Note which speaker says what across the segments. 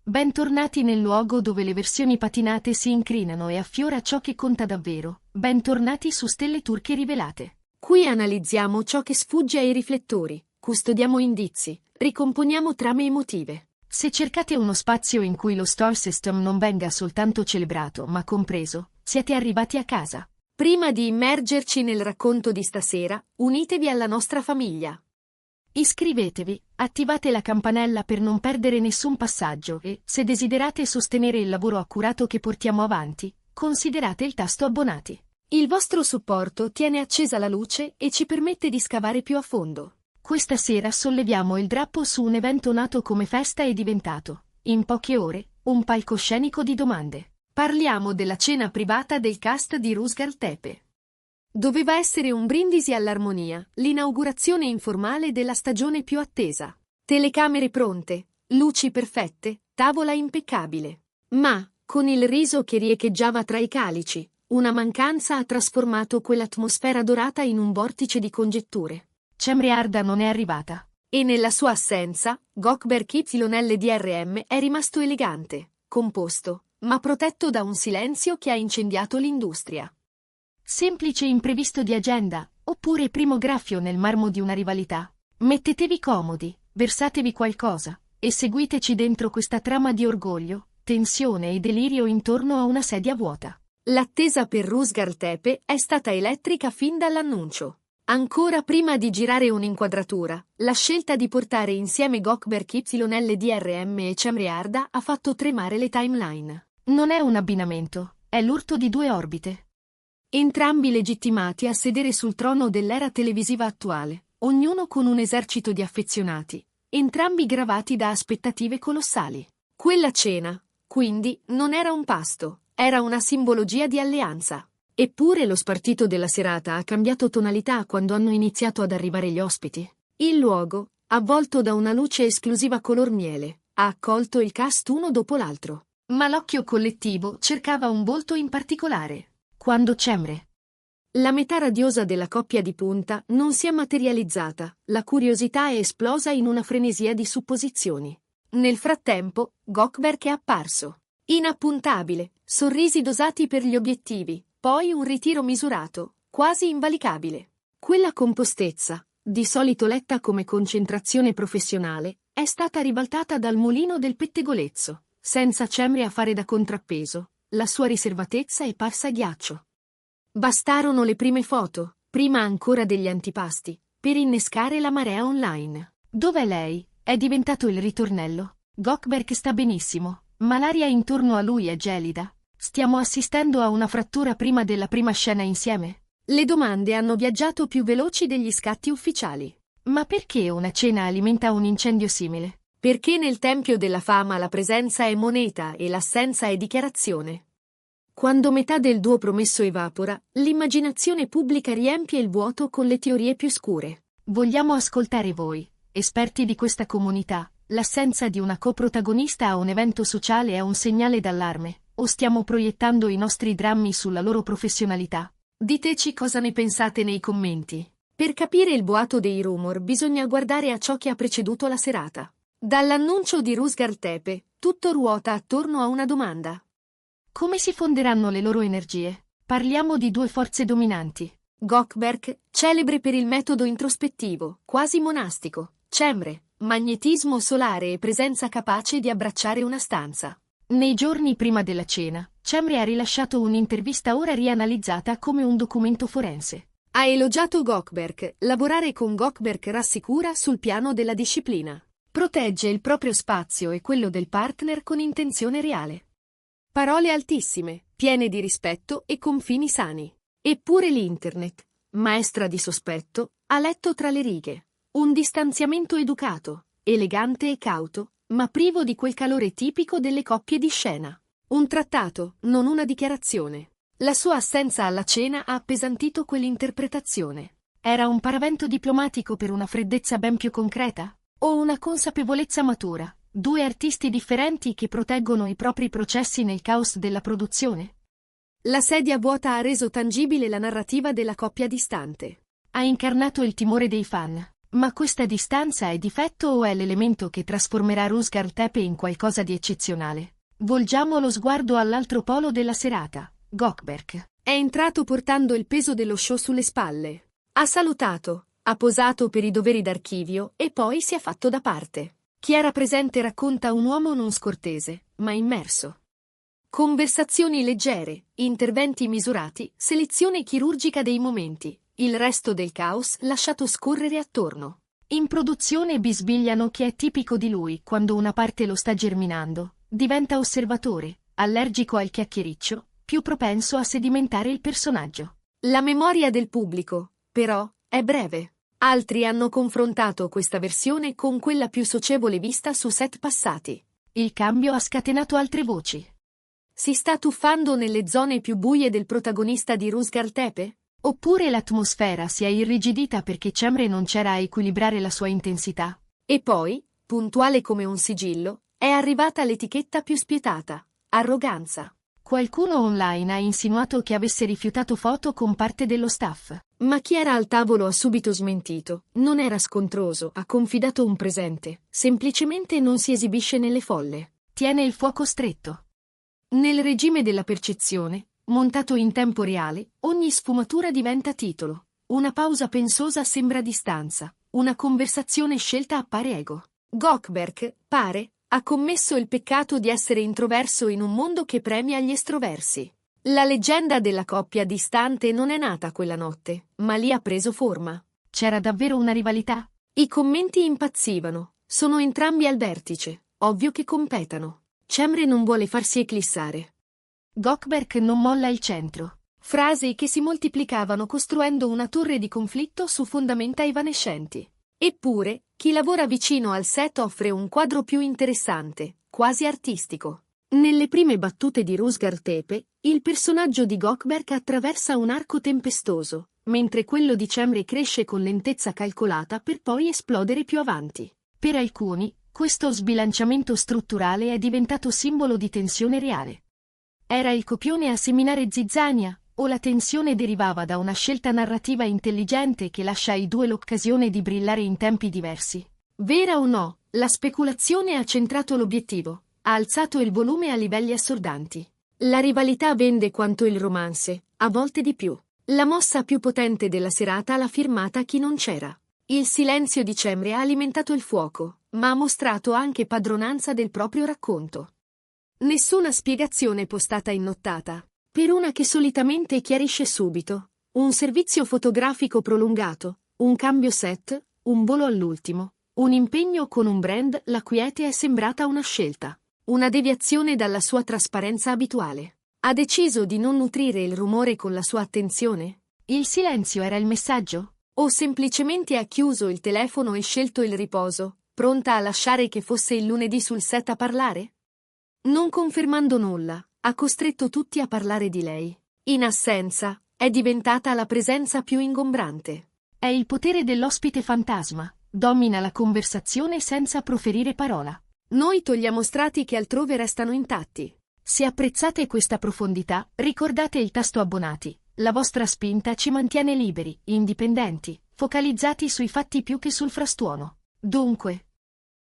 Speaker 1: Bentornati nel luogo dove le versioni patinate si incrinano e affiora ciò che conta davvero. Bentornati su Stelle Turche Rivelate. Qui analizziamo ciò che sfugge ai riflettori, custodiamo indizi, ricomponiamo trame emotive. Se cercate uno spazio in cui lo Star System non venga soltanto celebrato ma compreso, siete arrivati a casa. Prima di immergerci nel racconto di stasera, unitevi alla nostra famiglia. Iscrivetevi, attivate la campanella per non perdere nessun passaggio e, se desiderate sostenere il lavoro accurato che portiamo avanti, considerate il tasto abbonati. Il vostro supporto tiene accesa la luce e ci permette di scavare più a fondo. Questa sera solleviamo il drappo su un evento nato come festa e diventato, in poche ore, un palcoscenico di domande. Parliamo della cena privata del cast di Ruzgar Tepe. Doveva essere un brindisi all'armonia, l'inaugurazione informale della stagione più attesa. Telecamere pronte, luci perfette, tavola impeccabile. Ma, con il riso che riecheggiava tra i calici, una mancanza ha trasformato quell'atmosfera dorata in un vortice di congetture. Cemre Arda non è arrivata. E nella sua assenza, Gökberk YLDRM è rimasto elegante, composto, ma protetto da un silenzio che ha incendiato l'industria. Semplice imprevisto di agenda, oppure primo graffio nel marmo di una rivalità. Mettetevi comodi, versatevi qualcosa, e seguiteci dentro questa trama di orgoglio, tensione e delirio intorno a una sedia vuota. L'attesa per Ruzgar Tepe è stata elettrica fin dall'annuncio. Ancora prima di girare un'inquadratura, la scelta di portare insieme Gökberk YLDRM e Cemre Arda ha fatto tremare le timeline. Non è un abbinamento, è l'urto di due orbite. Entrambi legittimati a sedere sul trono dell'era televisiva attuale, ognuno con un esercito di affezionati, entrambi gravati da aspettative colossali. Quella cena, quindi, non era un pasto, era una simbologia di alleanza. Eppure lo spartito della serata ha cambiato tonalità quando hanno iniziato ad arrivare gli ospiti. Il luogo, avvolto da una luce esclusiva color miele, ha accolto il cast uno dopo l'altro. Ma l'occhio collettivo cercava un volto in particolare. Quando Cemre, la metà radiosa della coppia di punta, non si è materializzata, la curiosità è esplosa in una frenesia di supposizioni. Nel frattempo, Gökberk è apparso. Inappuntabile, sorrisi dosati per gli obiettivi, poi un ritiro misurato, quasi invalicabile. Quella compostezza, di solito letta come concentrazione professionale, è stata ribaltata dal mulino del pettegolezzo, senza Cemre a fare da contrappeso. La sua riservatezza è parsa ghiaccio. Bastarono le prime foto, prima ancora degli antipasti, per innescare la marea online. Dov'è lei? È diventato il ritornello. Gökberk sta benissimo, ma l'aria intorno a lui è gelida. Stiamo assistendo a una frattura prima della prima scena insieme? Le domande hanno viaggiato più veloci degli scatti ufficiali. Ma perché una cena alimenta un incendio simile? Perché nel tempio della fama la presenza è moneta e l'assenza è dichiarazione. Quando metà del duo promesso evapora, l'immaginazione pubblica riempie il vuoto con le teorie più scure. Vogliamo ascoltare voi, esperti di questa comunità. L'assenza di una coprotagonista a un evento sociale è un segnale d'allarme, o stiamo proiettando i nostri drammi sulla loro professionalità? Diteci cosa ne pensate nei commenti. Per capire il boato dei rumor bisogna guardare a ciò che ha preceduto la serata. Dall'annuncio di Ruzgar Tepe, tutto ruota attorno a una domanda. Come si fonderanno le loro energie? Parliamo di due forze dominanti. Gökberk, celebre per il metodo introspettivo, quasi monastico. Cemre, magnetismo solare e presenza capace di abbracciare una stanza. Nei giorni prima della cena, Cemre ha rilasciato un'intervista ora rianalizzata come un documento forense. Ha elogiato Gökberk, lavorare con Gökberk rassicura sul piano della disciplina. Protegge il proprio spazio e quello del partner con intenzione reale. Parole altissime, piene di rispetto e confini sani. Eppure l'internet, maestra di sospetto, ha letto tra le righe. Un distanziamento educato, elegante e cauto, ma privo di quel calore tipico delle coppie di scena. Un trattato, non una dichiarazione. La sua assenza alla cena ha appesantito quell'interpretazione. Era un paravento diplomatico per una freddezza ben più concreta? O una consapevolezza matura? Due artisti differenti che proteggono i propri processi nel caos della produzione? La sedia vuota ha reso tangibile la narrativa della coppia distante. Ha incarnato il timore dei fan, Ma questa distanza è difetto o è l'elemento che trasformerà Rusgar Tepe in qualcosa di eccezionale? Volgiamo lo sguardo all'altro polo della serata. Gökberk è entrato portando il peso dello show sulle spalle. Ha salutato, ha posato per i doveri d'archivio e poi si è fatto da parte. Chi era presente racconta un uomo non scortese, ma immerso. Conversazioni leggere, interventi misurati, selezione chirurgica dei momenti, il resto del caos lasciato scorrere attorno. In produzione bisbigliano che è tipico di lui quando una parte lo sta germinando, diventa osservatore, allergico al chiacchiericcio, più propenso a sedimentare il personaggio. La memoria del pubblico, però, è breve. Altri hanno confrontato questa versione con quella più socievole vista su set passati. Il cambio ha scatenato altre voci. Si sta tuffando nelle zone più buie del protagonista di Rusgar Tepe? Oppure l'atmosfera si è irrigidita perché Cemre non c'era a equilibrare la sua intensità? E poi, puntuale come un sigillo, è arrivata l'etichetta più spietata: arroganza. Qualcuno online ha insinuato che avesse rifiutato foto con parte dello staff. Ma chi era al tavolo ha subito smentito. Non era scontroso, ha confidato un presente. Semplicemente non si esibisce nelle folle. Tiene il fuoco stretto. Nel regime della percezione, montato in tempo reale, ogni sfumatura diventa titolo. Una pausa pensosa sembra distanza. Una conversazione scelta appare ego. Gökberk, pare, ha commesso il peccato di essere introverso in un mondo che premia gli estroversi. La leggenda della coppia distante non è nata quella notte, ma lì ha preso forma. C'era davvero una rivalità? I commenti impazzivano. Sono entrambi al vertice. Ovvio che competano. Cemre non vuole farsi eclissare. Gökberk non molla il centro. Frasi che si moltiplicavano costruendo una torre di conflitto su fondamenta evanescenti. Eppure, chi lavora vicino al set offre un quadro più interessante, quasi artistico. Nelle prime battute di Rusgar Tepe, il personaggio di Gökberk attraversa un arco tempestoso, mentre quello di Cemre cresce con lentezza calcolata per poi esplodere più avanti. Per alcuni, questo sbilanciamento strutturale è diventato simbolo di tensione reale. Era il copione a seminare zizzania, o la tensione derivava da una scelta narrativa intelligente che lascia ai due l'occasione di brillare in tempi diversi? Vera o no, la speculazione ha centrato l'obiettivo, ha alzato il volume a livelli assordanti. La rivalità vende quanto il romance, a volte di più. La mossa più potente della serata l'ha firmata chi non c'era. Il silenzio di Cemre ha alimentato il fuoco, ma ha mostrato anche padronanza del proprio racconto. Nessuna spiegazione postata in nottata. Per una che solitamente chiarisce subito. Un servizio fotografico prolungato, un cambio set, un volo all'ultimo, un impegno con un brand la quiete è sembrata una scelta. Una deviazione dalla sua trasparenza abituale. Ha deciso di non nutrire il rumore con la sua attenzione? Il silenzio era il messaggio? O semplicemente ha chiuso il telefono e scelto il riposo, pronta a lasciare che fosse il lunedì sul set a parlare? Non confermando nulla, ha costretto tutti a parlare di lei. In assenza, è diventata la presenza più ingombrante. È il potere dell'ospite fantasma, domina la conversazione senza proferire parola. Noi togliamo strati che altrove restano intatti. Se apprezzate questa profondità, ricordate il tasto abbonati. La vostra spinta ci mantiene liberi, indipendenti, focalizzati sui fatti più che sul frastuono. Dunque,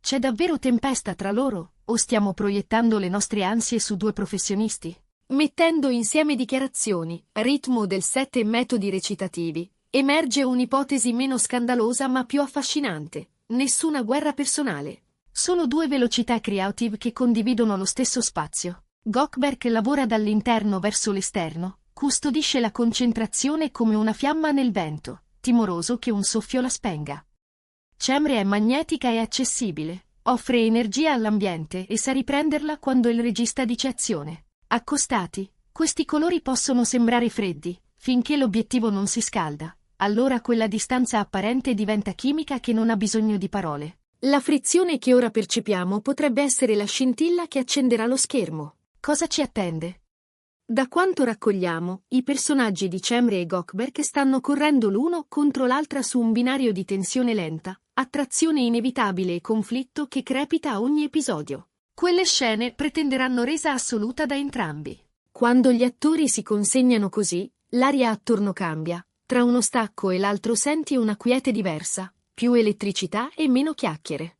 Speaker 1: c'è davvero tempesta tra loro? O stiamo proiettando le nostre ansie su due professionisti? Mettendo insieme dichiarazioni, ritmo del set e metodi recitativi, emerge un'ipotesi meno scandalosa ma più affascinante. Nessuna guerra personale. Solo due velocità creative che condividono lo stesso spazio. Gökberk lavora dall'interno verso l'esterno, custodisce la concentrazione come una fiamma nel vento, timoroso che un soffio la spenga. Cemre è magnetica e accessibile. Offre energia all'ambiente e sa riprenderla quando il regista dice azione. Accostati, questi colori possono sembrare freddi, finché l'obiettivo non si scalda. Allora quella distanza apparente diventa chimica che non ha bisogno di parole. La frizione che ora percepiamo potrebbe essere la scintilla che accenderà lo schermo. Cosa ci attende? Da quanto raccogliamo, i personaggi di Cemre e Gökberk stanno correndo l'uno contro l'altra su un binario di tensione lenta, attrazione inevitabile e conflitto che crepita a ogni episodio. Quelle scene pretenderanno resa assoluta da entrambi. Quando gli attori si consegnano così, l'aria attorno cambia. Tra uno stacco e l'altro senti una quiete diversa, più elettricità e meno chiacchiere.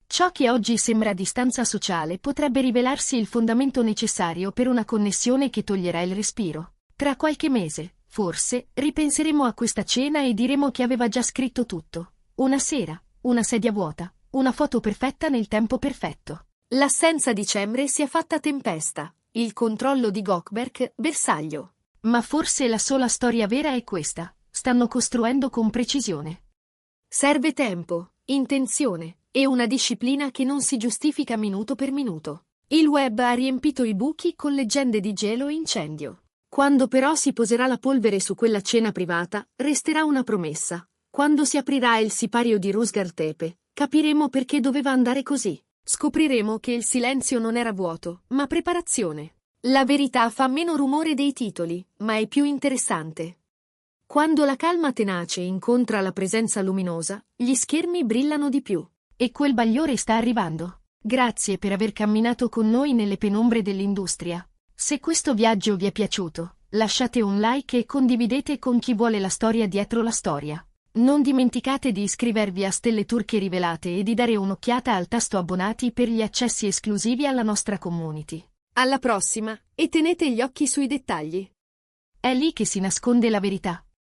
Speaker 1: Ciò che oggi sembra distanza sociale potrebbe rivelarsi il fondamento necessario per una connessione che toglierà il respiro. Tra qualche mese, forse, ripenseremo a questa cena e diremo che aveva già scritto tutto. Una sera, una sedia vuota, una foto perfetta nel tempo perfetto. L'assenza di Cemre si è fatta tempesta, il controllo di Gökberk, bersaglio. Ma forse la sola storia vera è questa: stanno costruendo con precisione. Serve tempo, intenzione e una disciplina che non si giustifica minuto per minuto. Il web ha riempito i buchi con leggende di gelo e incendio. Quando però si poserà la polvere su quella cena privata, resterà una promessa. Quando si aprirà il sipario di Rusgar Tepe, capiremo perché doveva andare così. Scopriremo che il silenzio non era vuoto, ma preparazione. La verità fa meno rumore dei titoli, ma è più interessante. Quando la calma tenace incontra la presenza luminosa, gli schermi brillano di più. E quel bagliore sta arrivando. Grazie per aver camminato con noi nelle penombre dell'industria. Se questo viaggio vi è piaciuto, lasciate un like e condividete con chi vuole la storia dietro la storia. Non dimenticate di iscrivervi a Stelle Turche Rivelate e di dare un'occhiata al tasto abbonati per gli accessi esclusivi alla nostra community. Alla prossima, e tenete gli occhi sui dettagli. È lì che si nasconde la verità.